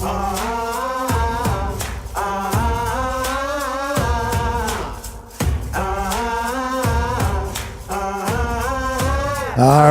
All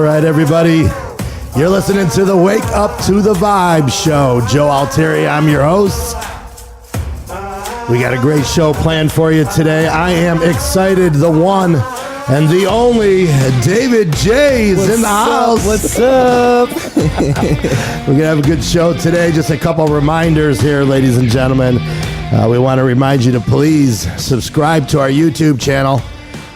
right, everybody. You're listening to the Wake Up to the Vibe show. Joe Altieri, I'm your host. We got a great show planned for you today. I am excited. The one and the only David J is in the house. What's up? We're going to have a good show today. Just a couple reminders here, ladies and gentlemen. We want to remind you to please subscribe to our YouTube channel.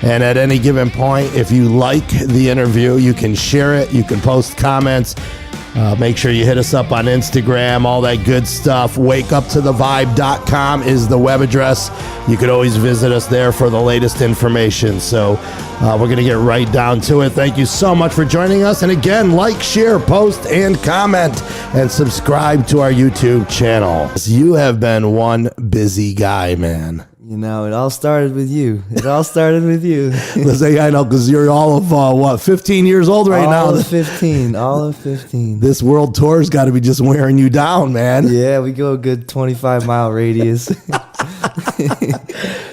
And at any given point, if you like the interview, you can share it. You can post comments. Make sure you hit us up on Instagram, all that good stuff. WakeUpToTheVibe.com is the web address. You could always visit us there for the latest information. So we're going to get right down to it. Thank you so much for joining us. And again, like, share, post, and comment, and subscribe to our YouTube channel. You have been one busy guy, man. You know, it all started with you. Listen, I know, because you're all of, 15 years old right now? All of 15. This world tour's got to be just wearing you down, man. Yeah, we go a good 25-mile radius.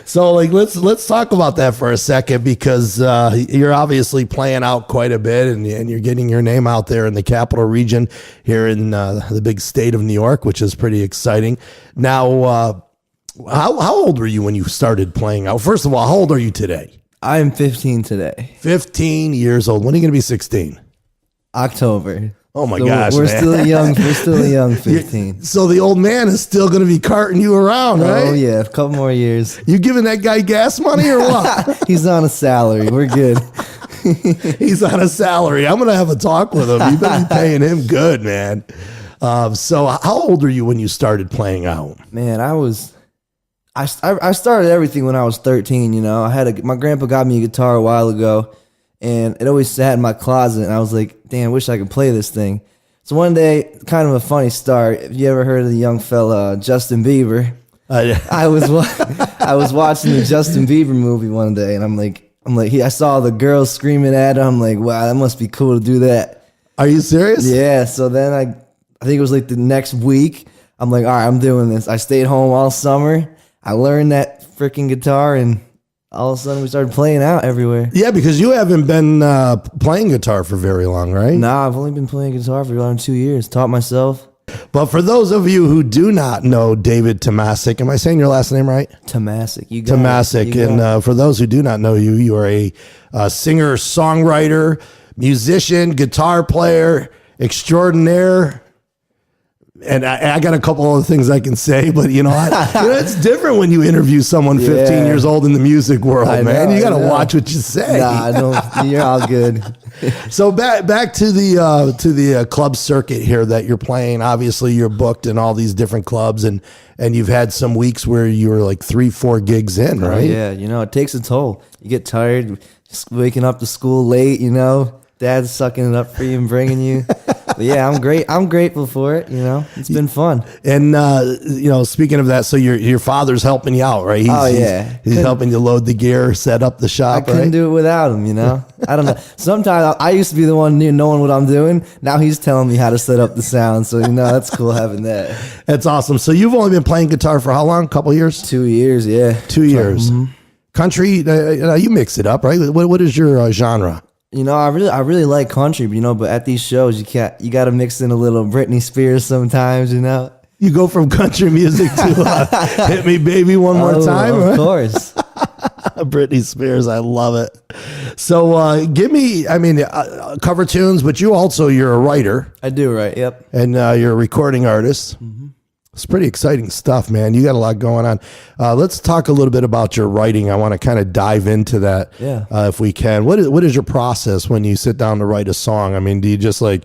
So, let's talk about that for a second, because you're obviously playing out quite a bit, and you're getting your name out there in the capital region here in the big state of New York, which is pretty exciting. Now, how old were you when you started playing out? First of all, how old are you today? I am 15 today. 15 years old. When are you going to be 16? October. Oh my gosh, we're man. still a young 15. So the old man is still going to be carting you around, right? Oh yeah, a couple more years. You giving that guy gas money or what? He's on a salary. We're good. He's on a salary. I'm going to have a talk with him. You better be paying him good, man. So how old were you when you started playing out? Man, I started everything when I was 13, you know. My grandpa got me a guitar a while ago, and it always sat in my closet, and I was like, damn, I wish I could play this thing. So one day, kind of a funny start, if you ever heard of the young fella Justin Bieber, I was watching the Justin Bieber movie one day, and I'm like, I saw the girls screaming at him. I'm like, wow, that must be cool to do that. Are you serious? Yeah, so then I think it was like the next week, I'm like, all right, I'm doing this. I stayed home all summer. I learned that freaking guitar, and all of a sudden we started playing out everywhere. Yeah, because you haven't been playing guitar for very long, right? Nah, I've only been playing guitar for around 2 years. Taught myself. But for those of you who do not know David Tomasek, am I saying your last name right? Tomasek. You got Tomasek. And for those who do not know you, you are a singer, songwriter, musician, guitar player extraordinaire. And I got a couple other things I can say, but it's different when you interview someone 15 years old in the music world, man. You got to watch what you say. Nah, don't. You're all good. So back to the club circuit here that you're playing. Obviously, you're booked in all these different clubs, and you've had some weeks where you were like 3-4 gigs in, right? Oh, yeah, it takes a toll. You get tired, just waking up to school late. Dad's sucking it up for you and bringing you. But yeah, I'm great. I'm grateful for it. It's been fun. And speaking of that, so your father's helping you out, right? He's helping you load the gear, set up the shop. I couldn't do it without him. I don't know. Sometimes I used to be the one knowing what I'm doing. Now he's telling me how to set up the sound. So that's cool having that. That's awesome. So you've only been playing guitar for how long? A couple years? 2 years. Yeah. 2 years. Mm-hmm. Country. You mix it up, right? What is your genre? I really like country, but at these shows you got to mix in a little Britney Spears sometimes, You go from country music to Hit Me Baby One More Time, of course. Britney Spears, I love it. So give me, cover tunes, but you're a writer. I do, right? Yep. And you're a recording artist. Mm-hmm. It's pretty exciting stuff, man. You got a lot going on. Let's talk a little bit about your writing. I want to kind of dive into that, if we can. What is your process when you sit down to write a song? Do you just I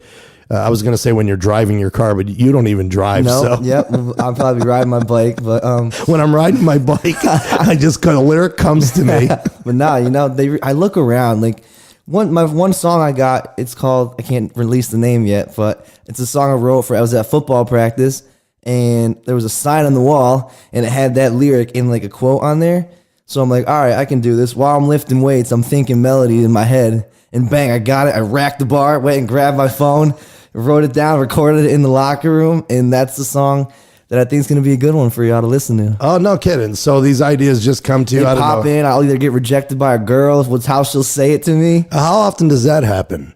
was going to say when you're driving your car, but you don't even drive. No, so. Yep. I'll probably ride my bike, but when I'm riding my bike, a lyric comes to me. But now, I look around like. My one song I got, it's called, I can't release the name yet, but it's a song I wrote I was at football practice, and there was a sign on the wall, and it had that lyric in like a quote on there. So I'm like, all right, I can do this. While I'm lifting weights, I'm thinking melody in my head, and bang, I got it. I racked the bar, went and grabbed my phone, wrote it down, recorded it in the locker room, and that's the song that I think is going to be a good one for y'all to listen to. Oh, no kidding. So these ideas just come to you They out pop of nowhere. in. I'll either get rejected by a girl, which how she'll say it to me. How often does that happen?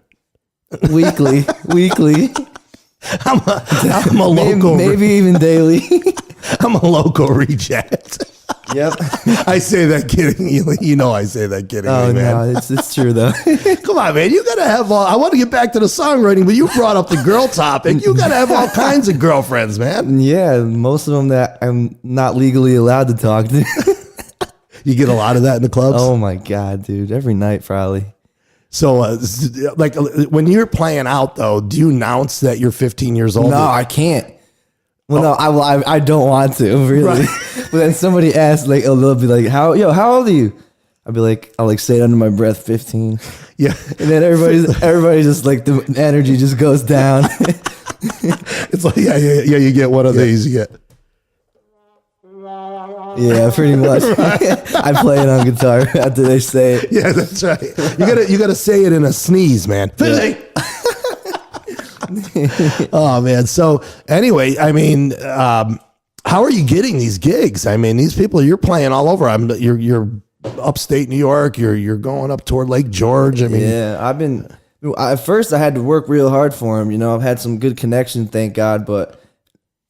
Weekly. I'm a local. Maybe even daily. I'm a local reject. Yep. I say that kidding. You know I say that kidding, Oh, man. no, it's true, though. Come on, man. You got to have all. I want to get back to the songwriting, but you brought up the girl topic. You got to have all kinds of girlfriends, man. Yeah, most of them that I'm not legally allowed to talk to. You get a lot of that in the clubs? Oh, my God, dude. Every night, probably. So, like, when you're playing out, though, do you announce that you're 15 years old? No, I can't. Well, no, I don't want to, really. Right. But then somebody asks, like, they'll be like, how old are you? I'll like say it under my breath, 15. Yeah. And then everybody just like the energy just goes down. It's like, yeah, you get one of these. You get. Yeah, pretty much. I play it on guitar after they say it. Yeah, that's right. You gotta say it in a sneeze, man. Yeah. Oh man. So anyway, I mean, how are you getting these gigs? I mean, these people you're playing all over. You're upstate New York. You're going up toward Lake George. I mean, yeah, at first I had to work real hard for them. You know, I've had some good connections, thank God, but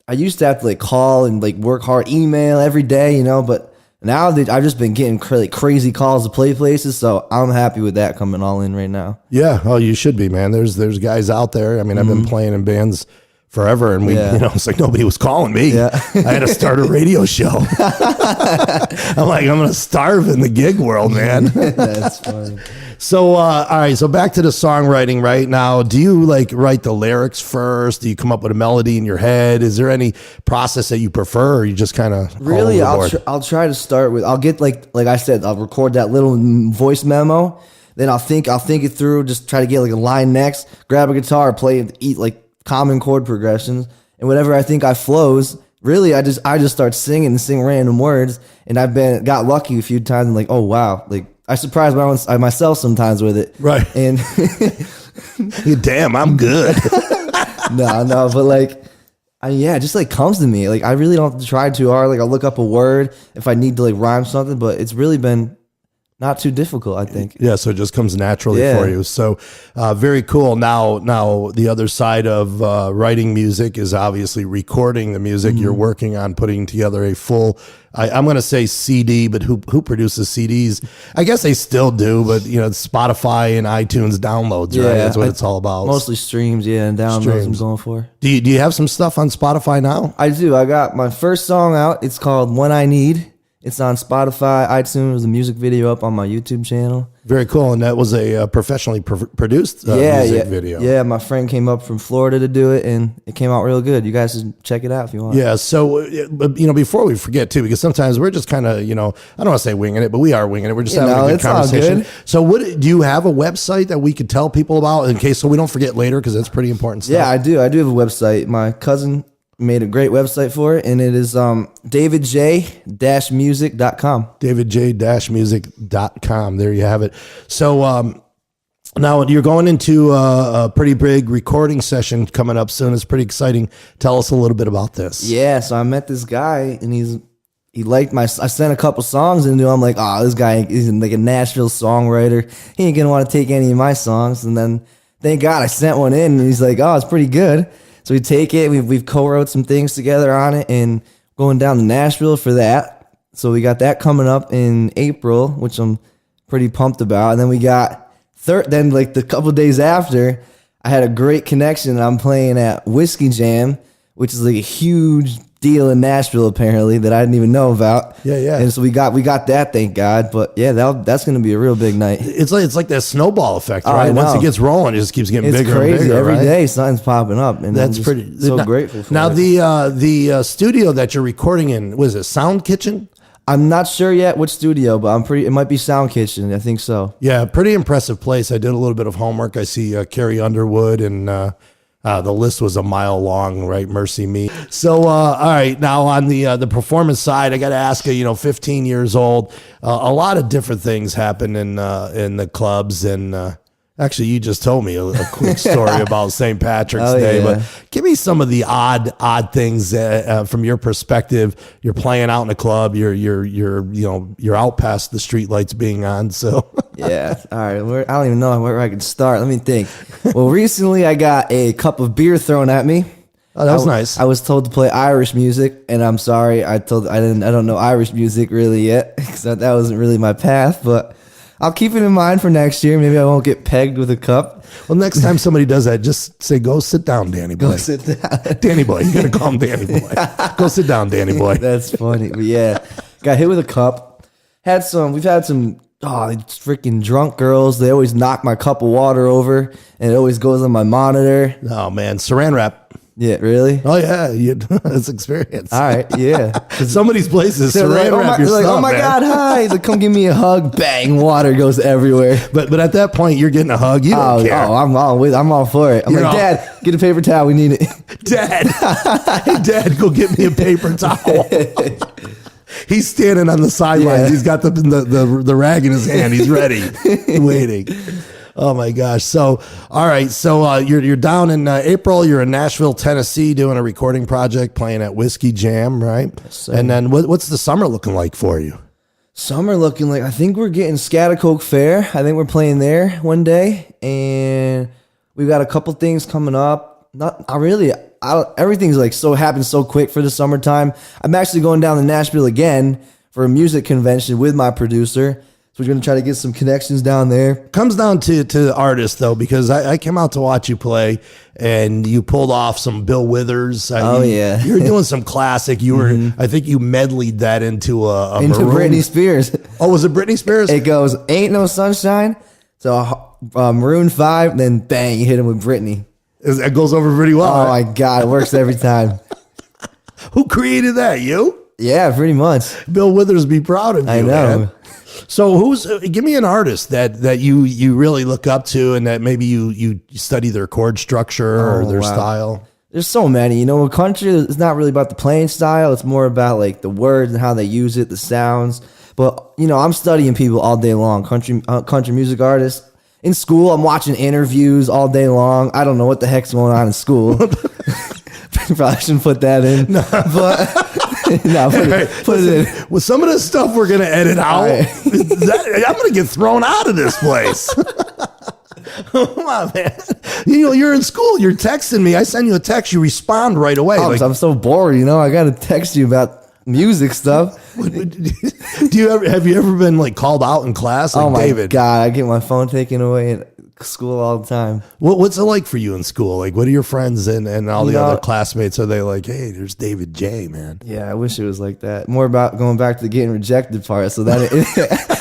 I used to have to like call and like work hard, email every day, you know, but now I've just been getting crazy calls to play places, so I'm happy with that coming all in right now. yeah. Oh, you should be, man. There's guys out there. I mean, I've been playing in bands forever, and it's like nobody was calling me. Yeah. I had to start a radio show. I'm like, I'm gonna starve in the gig world, man. That's funny. So, all right. So back to the songwriting right now. Do you like write the lyrics first? Do you come up with a melody in your head? Is there any process that you prefer, or you just kind of Really, I'll try to start with. I'll get like I said, I'll record that little voice memo. Then I'll think it through. Just try to get like a line next. Grab a guitar, play it, eat like common chord progressions, and whatever I think I flows. Really, I just start singing and sing random words. And got lucky a few times. And like, oh wow, like I surprise myself sometimes with it. Right. And damn, I'm good. no, but like. It just like comes to me. Like I really don't have to try too hard. Like I'll look up a word if I need to like rhyme something, but it's really been not too difficult, I think. Yeah, so it just comes naturally for you. So very cool. Now the other side of writing music is obviously recording the music. You're working on putting together a full, I'm going to say CD, but who produces CDs? I guess they still do, but Spotify and iTunes downloads, right? That's what it's all about. Mostly streams, and downloads I'm going for. Do you have some stuff on Spotify now? I do. I got my first song out. It's called When I Need. It's on Spotify, iTunes. There's a music video up on my YouTube channel. Very cool. And that was a professionally produced music video. Yeah, my friend came up from Florida to do it, and it came out real good. You guys should check it out if you want. Yeah. So, before we forget too, because sometimes we're just kind of, I don't want to say winging it, but we are winging it. We're just having a good conversation. Good. So do you have a website that we could tell people about in case, so we don't forget later, because that's pretty important stuff? Yeah, I do. I do have a website. My cousin made a great website for it, and it is davidj-music.com. davidj-music.com. There you have it. So now you're going into a pretty big recording session coming up soon. It's pretty exciting. Tell us a little bit about this. Yeah, so I met this guy, and he liked I sent a couple songs into him. I'm like, this guy is like a Nashville songwriter. He ain't gonna want to take any of my songs. And then thank God I sent one in, and he's like, it's pretty good. So we take it, we've co-wrote some things together on it, and going down to Nashville for that. So we got that coming up in April, which I'm pretty pumped about. And then we got then like the couple days after, I had a great connection, and I'm playing at Whiskey Jam, which is like a huge deal in Nashville apparently that I didn't even know about. Yeah. And so we got that, thank God. But yeah, that's going to be a real big night. It's like that snowball effect, right? Once it gets rolling, it just keeps getting bigger crazy. and bigger. Every right? day something's popping up, and that's I'm pretty so grateful for now. it. The studio that you're recording in, was it Sound Kitchen? I'm not sure yet which studio, but it might be Sound Kitchen. I think so. Yeah, pretty impressive place. I did a little bit of homework. I see Carrie Underwood, and the list was a mile long, right? Mercy me. So, all right. Now on the performance side, I got to ask you, 15 years old, a lot of different things happen in the clubs, and Actually, you just told me a quick story about St. Patrick's Oh, Day, yeah. but give me some of the odd things from your perspective. You're playing out in a club. You're out past the street lights being on. So Yeah. All right. I don't even know where I can start. Let me think. Well, recently I got a cup of beer thrown at me. oh, that was nice. I was told to play Irish music, and I'm sorry. I don't know Irish music really yet, because that wasn't really my path. But I'll keep it in mind for next year. Maybe I won't get pegged with a cup. Well, next time somebody does that, just say, "Go sit down, Danny boy." Go sit down. Danny boy. You gotta call him Danny boy. Go sit down, Danny boy. That's funny. But yeah, got hit with a cup. We've had some freaking drunk girls. They always knock my cup of water over, and it always goes on my monitor. Oh man, Saran wrap. Yeah, really? Oh yeah, that's experience. All right, yeah. Some of these places, They're Saran like, wrap your like, stuff, oh my man. God, hi. Like, come give me a hug. Bang, water goes everywhere. But at that point, you're getting a hug. You don't care. I'm all for it. I'm You're like, all- Dad, get a paper towel. We need it. Dad, hey, Dad, go get me a paper towel. He's standing on the sidelines. Yeah. He's got the rag in his hand. He's ready, waiting. Oh my gosh! So, all right. So you're down in April. You're in Nashville, Tennessee, doing a recording project, playing at Whiskey Jam, right? sir. And then what's the summer looking like for you? Summer looking like, I think we're getting Scattercoke Fair. I think we're playing there one day, and we've got a couple things coming up. Everything's like happens so quick for the summertime. I'm actually going down to Nashville again for a music convention with my producer. So we're going to try to get some connections down there. Comes down to artists though, because I came out to watch you play, and you pulled off some Bill Withers. Yeah. You were doing some classic. You were, I think you medleyed that into a Into Maroon. Britney Spears. Oh, was it Britney Spears? It goes, Ain't No Sunshine. So Maroon 5, then bang, you hit him with Britney. It goes over pretty well. Oh right? my God, it works every time. Who created that? You? Yeah, pretty much. Bill Withers, be proud of you. I know. Man. So give me an artist that you really look up to, and that maybe you study their chord structure or their wow. style. There's so many. In country, it's not really about the playing style. It's more about like the words and how they use it, the sounds. But, I'm studying people all day long, country music artists. In school, I'm watching interviews all day long. I don't know what the heck's going on in school. Probably shouldn't put that in. No. But no, put it in. With some of the stuff we're going to edit out, right. I'm going to get thrown out of this place. Come on, man. You're in school. You're texting me. I send you a text. You respond right away. I'm so bored, I got to text you about music stuff. Have you ever been like called out in class? Like, Oh my David, God, I get my phone taken away in school all the time. what's it like for you in school? Like, what are your friends and all the know- other classmates? Are they like, hey, there's David J, man? Yeah, I wish it was like that. More about going back to the getting rejected part, so that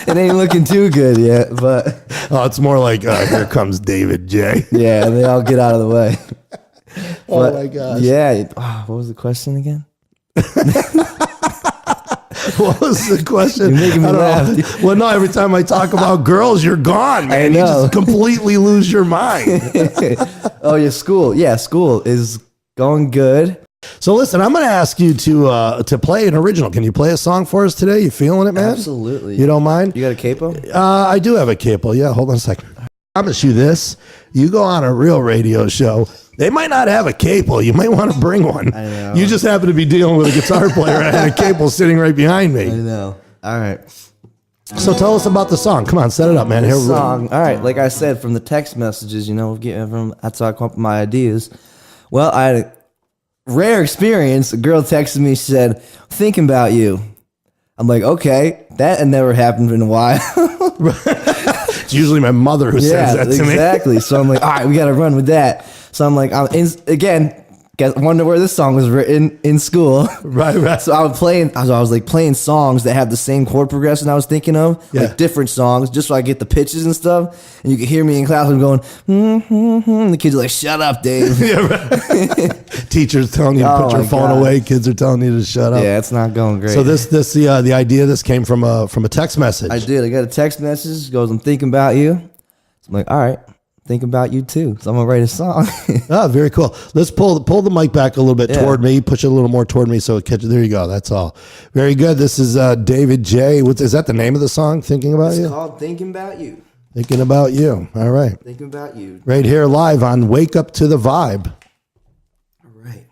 it ain't looking too good yet. But Oh, it's more like, here comes David J. yeah, they all get out of the way. Oh But, my gosh. Yeah. What was the question again? What was the question? You're making me I don't laugh. know. Well, no, every time I talk about girls, you're gone, man. You know. just completely lose your mind. Oh, yeah, school. Yeah, school is going good. So listen, I'm going to ask you to play an original. Can you play a song for us today? You feeling it, man? Absolutely. You don't mind? You got a capo? I do have a capo. Yeah, hold on a second. I promise you this. You go on a real radio show, they might not have a capo. You might want to bring one. I know. You just happen to be dealing with a guitar player and had a capo sitting right behind I me. know. All right. So tell us about the song. Come on, set it up, man. Here we go. Song. All right, like I said, from the text messages, that's how I come up with my ideas. Well, I had a rare experience. A girl texted me, she said, thinking about you. I'm like, okay, that had never happened in a while. It's usually my mother who says that to me. exactly. So I'm like, all right, we got to run with that. So I'm like, wonder where this song was written in school. Right. So I was like playing songs that have the same chord progression I was thinking of, Yeah. like different songs, just so I get the pitches and stuff. And you could hear me in class. I'm going, The kids are like, "Shut up, Dave." Yeah, right. Teachers telling you to Oh put your my phone God. away. Kids are telling you to shut up. Yeah, it's not going great. So the idea. This came from a text message. I did. I got a text message. It goes, "I'm thinking about you." So I'm like, all right, thinking about you too. So I'm gonna write a song. Ah, very cool. Let's pull the mic back a little bit Yeah. toward me. Push it a little more toward me so it catches. There you go. That's all. Very good. This is David J. Is that the name of the song? Thinking about It's you. called "Thinking About You." Thinking about you. All right. Thinking about you. Right here live on Wake Up to the Vibe. All right.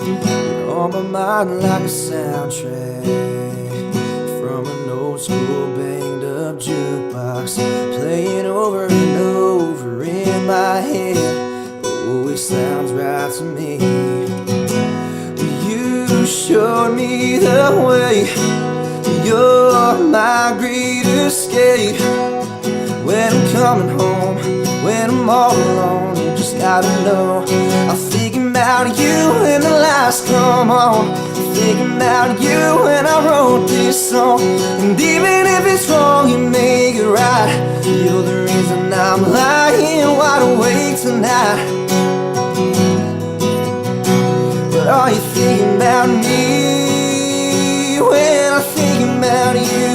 You're on my mind like a soundtrack from an old school banged up jukebox, playing over and over in my head. Always sounds right to me. You showed me the way. You're my great escape. When I'm coming home, when I'm all alone, you just gotta know I'm thinking about you when the lights come on. Thinking about you when I wrote this song. And even if it's wrong, you make it right. You're the reason I'm lying wide awake tonight. But are you thinking about me when I'm thinking about you?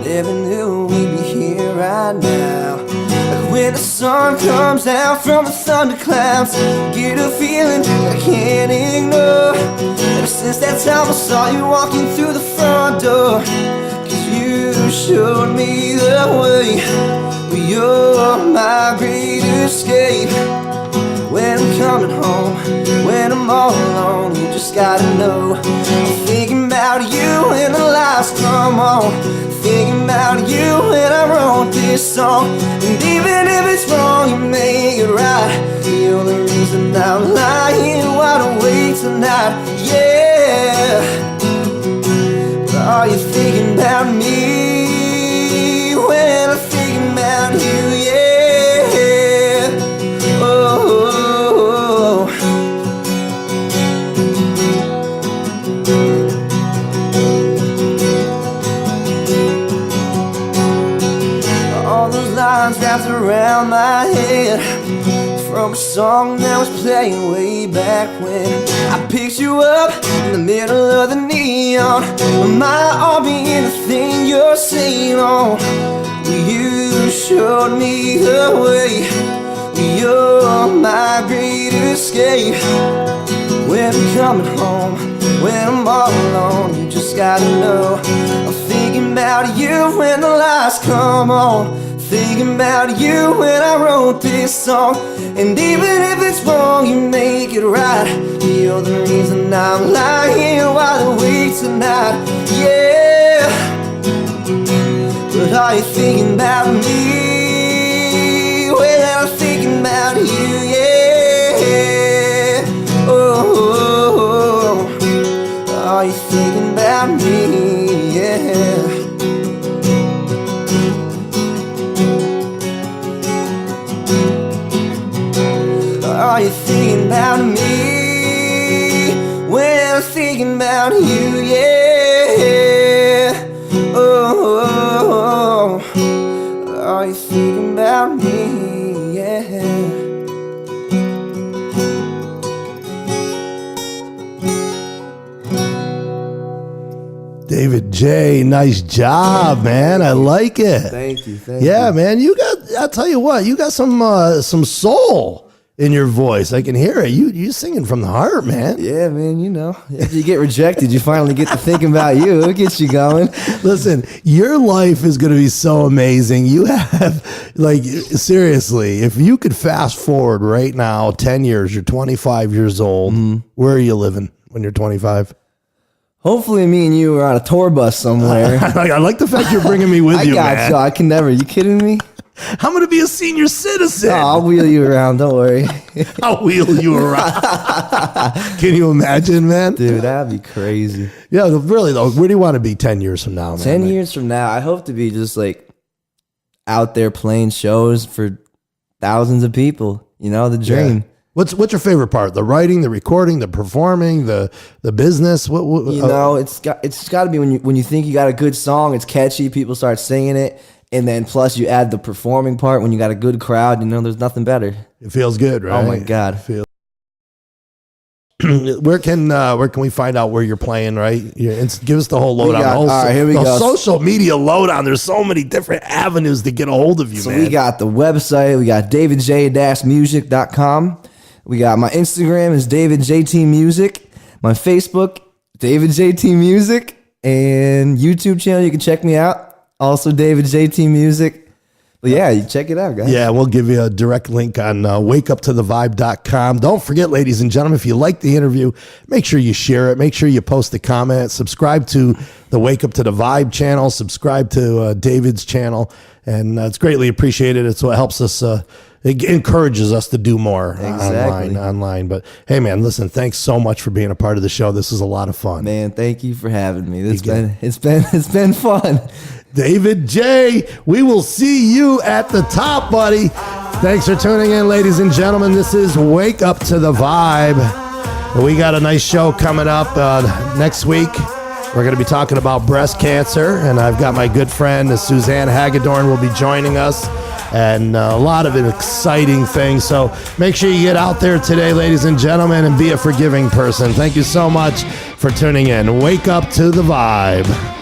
Never knew we'd be here right now. Like when the sun comes out from the thunderclouds, get a feeling that I can't ignore. Ever since that time I saw you walking through the front door, 'cause you showed me the way. Well, you're my great escape. When I'm coming home, when I'm all alone, you just gotta know I'm thinking about you when the lights come on. Thinking about you when I wrote this song. And even if it's wrong, you make it right. You're the reason I'm lying wide awake tonight. Yeah. But are you thinking about me when I'm thinking about you? Yeah. Oh. All those lines wrapped around my head from a song that was playing way back when. I picked you up in the middle of the neon, with my arm being the thing you're singing on. You showed me the way. You're my great escape. When I'm coming home, when I'm all alone, you just gotta know I'm thinking about you when the lights come on. Thinking about you when I wrote this song. And even if it's wrong, you make it right. You're the reason I'm lying wide awake tonight. Yeah. But are you thinking about me when I'm thinking about you? Yeah. Oh. Are you thinking about me? Yeah. Are you thinking about me when I'm thinking about you? Yeah. Oh. Are you thinking about me? Yeah. David J, nice job, man. I like it. Thank you. Yeah, man. You got, I'll tell you what, you got some soul in your voice. I can hear it. You singing from the heart, man. Yeah, man, you know, if you get rejected, you finally get to thinking about you. It gets you going. Listen, your life is going to be so amazing. You have, like, seriously, if you could fast forward right now, 10 years, you're 25 years old. Where are you living when you're 25? Hopefully me and you are on a tour bus somewhere. I like the fact you're bringing me with you, I got man. you. I can never. You kidding me? I'm going to be a senior citizen. Oh, I'll wheel you around. Don't worry. I'll wheel you around. Can you imagine, man? Dude, that'd be crazy. Yeah, really, though, where do you want to be 10 years from now, man? 10 years from now, I hope to be just like out there playing shows for thousands of people. You know, the dream. Yeah. What's your favorite part? The writing, the recording, the performing, the business? What You know, it's got to be when you think you got a good song, it's catchy, people start singing it, and then plus you add the performing part when you got a good crowd. You know, there's nothing better. It feels good, right? Oh my God. where can we find out where you're playing? Right, give us the whole lowdown. All right, here we go. Social media lowdown. There's so many different avenues to get a hold of you, so man. We got the website. We got davidj-music.com. We got my Instagram is davidjtmusic. My Facebook, davidjtmusic, and YouTube channel. You can check me out. Also, davidjtmusic. But yeah, you check it out, guys. Yeah, we'll give you a direct link on wakeuptothevibe.com. Don't forget, ladies and gentlemen, if you like the interview, make sure you share it. Make sure you post a comment. Subscribe to the Wake Up to the Vibe channel. Subscribe to David's channel. And it's greatly appreciated. It's what helps us. It encourages us to do more online. But hey, man, listen, thanks so much for being a part of the show. This is a lot of fun. Man, thank you for having me. It's been fun. David J, we will see you at the top, buddy. Thanks for tuning in, ladies and gentlemen. This is Wake Up to the Vibe. We got a nice show coming up next week. We're going to be talking about breast cancer, and I've got my good friend Suzanne Hagedorn will be joining us, and a lot of exciting things. So make sure you get out there today, ladies and gentlemen, and be a forgiving person. Thank you so much for tuning in. Wake Up to the Vibe.